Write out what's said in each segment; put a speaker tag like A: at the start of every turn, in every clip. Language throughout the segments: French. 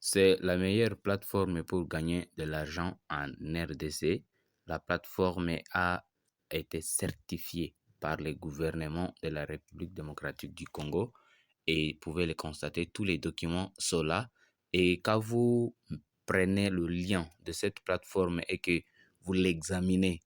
A: C'est la meilleure plateforme pour gagner de l'argent en RDC. La plateforme a été certifiée par le gouvernement de la République démocratique du Congo et vous pouvez le constater, tous les documents sont là. Et quand vous prenez le lien de cette plateforme et que vous l'examinez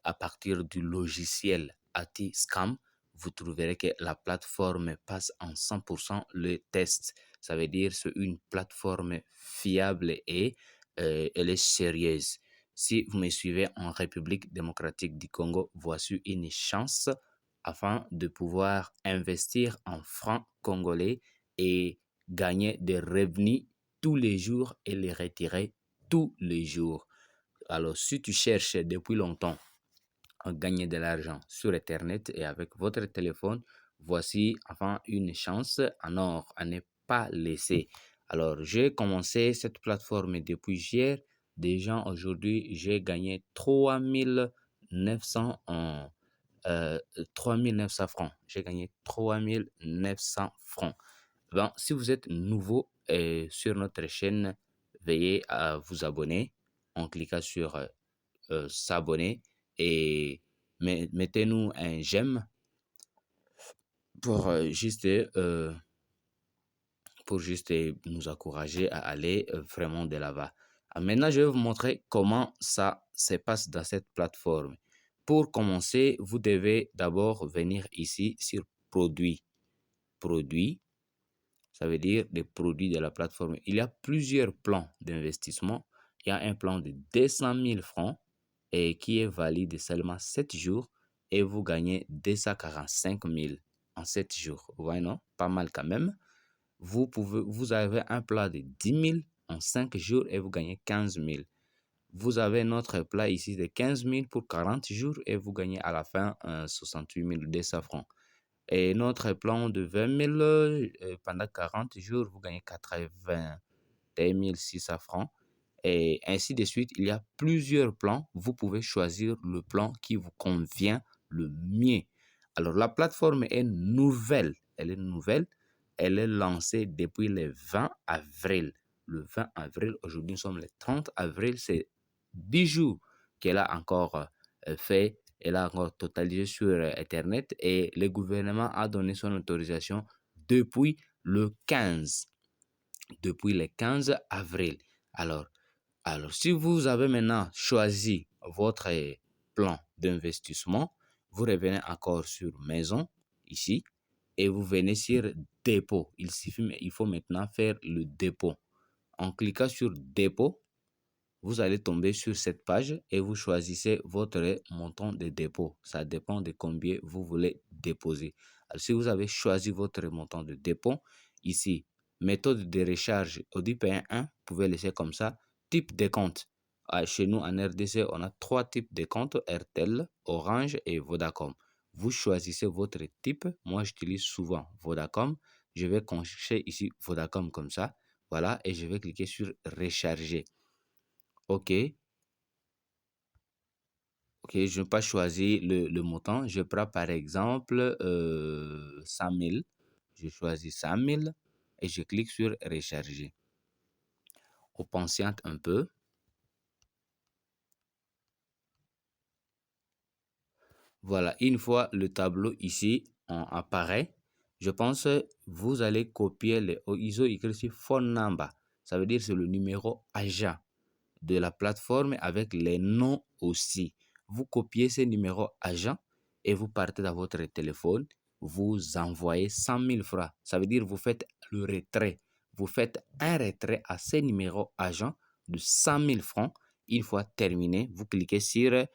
A: à partir du logiciel AT-Scam, vous trouverez que la plateforme passe en 100% le test. Ça veut dire que c'est une plateforme fiable et elle est sérieuse. Si vous me suivez en République démocratique du Congo, voici une chance afin de pouvoir investir en francs congolais et gagner des revenus tous les jours et les retirer tous les jours. Alors, si tu cherches depuis longtemps à gagner de l'argent sur Internet et avec votre téléphone, voici enfin une chance en or à ne pas laisser. Alors, j'ai commencé cette plateforme depuis hier. Déjà, aujourd'hui, j'ai gagné 3900 3900 francs. J'ai gagné 3900 francs. Bon, si vous êtes nouveau sur notre chaîne, veuillez à vous abonner en cliquant sur s'abonner et mettez-nous un j'aime pour juste nous encourager à aller vraiment de l'avant. Maintenant, je vais vous montrer comment ça se passe dans cette plateforme. Pour commencer, vous devez d'abord venir ici sur produits. Produits, ça veut dire les produits de la plateforme. Il y a plusieurs plans d'investissement. Il y a un plan de 200 000 francs et qui est valide seulement 7 jours et vous gagnez 245 000 en 7 jours. Vous voyez, non? Pas mal quand même. Vous avez un plat de 10 000 en 5 jours et vous gagnez 15 000. Vous avez notre plat ici de 15 000 pour 40 jours et vous gagnez à la fin 68 200 francs. Et notre plan de 20 000 pendant 40 jours, vous gagnez 81 600 francs. Et ainsi de suite, il y a plusieurs plans. Vous pouvez choisir le plan qui vous convient le mieux. Alors, la plateforme est nouvelle. Elle est nouvelle. Elle est lancée depuis le 20 avril. Le 20 avril, aujourd'hui, nous sommes le 30 avril. C'est 10 jours qu'elle a encore fait. Elle a encore totalisé sur Internet et le gouvernement a donné son autorisation depuis le 15. Depuis le 15 avril. Alors, si vous avez maintenant choisi votre plan d'investissement, vous revenez encore sur maison, ici, et vous venez sur dépôt. Il faut maintenant faire le dépôt. En cliquant sur dépôt, vous allez tomber sur cette page et vous choisissez votre montant de dépôt. Ça dépend de combien vous voulez déposer. Alors, si vous avez choisi votre montant de dépôt, ici, méthode de recharge Audi-P1, vous pouvez laisser comme ça. Type de compte. Chez nous, en RDC, on a 3 types de comptes, RTL, Orange et Vodacom. Vous choisissez votre type. Moi, j'utilise souvent Vodacom. Je vais cocher ici Vodacom comme ça. Voilà, et je vais cliquer sur recharger. OK. OK, je n'ai pas choisi le montant. Je prends par exemple 100 000. Je choisis 100 000 et je clique sur recharger. On patiente un peu. Voilà, une fois le tableau ici apparaît, je pense vous allez copier le ISO écrit ici phone number. Ça veut dire c'est le numéro agent de la plateforme avec les noms aussi. Vous copiez ces numéros agents et vous partez dans votre téléphone, vous envoyez 100 000 francs. Ça veut dire vous faites le retrait. Vous faites un retrait à ces numéros agents de 100 000 francs. Une fois terminé, vous cliquez sur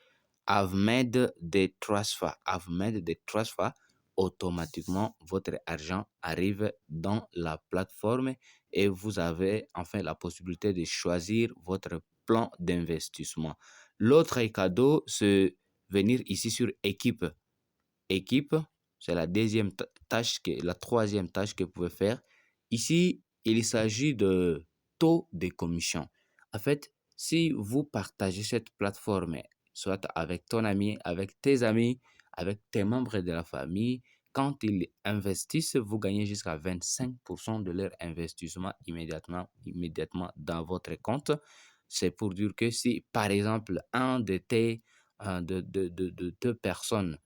A: I've made the transfer. I've made the transfer. Automatiquement, votre argent arrive dans la plateforme et vous avez enfin la possibilité de choisir votre plan d'investissement. L'autre cadeau, c'est venir ici sur équipe. Équipe, c'est la deuxième tâche, la troisième tâche que vous pouvez faire. Ici, il s'agit de taux de commission. En fait, si vous partagez cette plateforme, soit avec ton ami, avec tes amis, avec tes membres de la famille, quand ils investissent, vous gagnez jusqu'à 25% de leur investissement immédiatement dans votre compte. C'est pour dire que si, par exemple, un de tes de deux personnes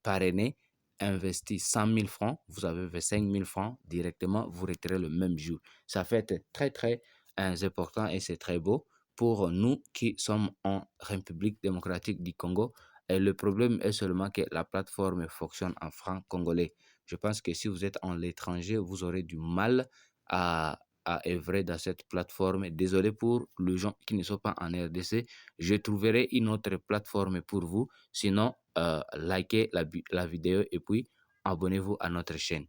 A: parrainées investit 100 000 francs, vous avez 25 000 francs directement, vous retirez le même jour. Ça fait être très, très important et c'est très beau pour nous qui sommes en République démocratique du Congo. Et le problème est seulement que la plateforme fonctionne en franc congolais. Je pense que si vous êtes en l'étranger, vous aurez du mal à œuvrer dans cette plateforme. Désolé pour les gens qui ne sont pas en RDC. Je trouverai une autre plateforme pour vous. Sinon, likez la vidéo et puis abonnez-vous à notre chaîne.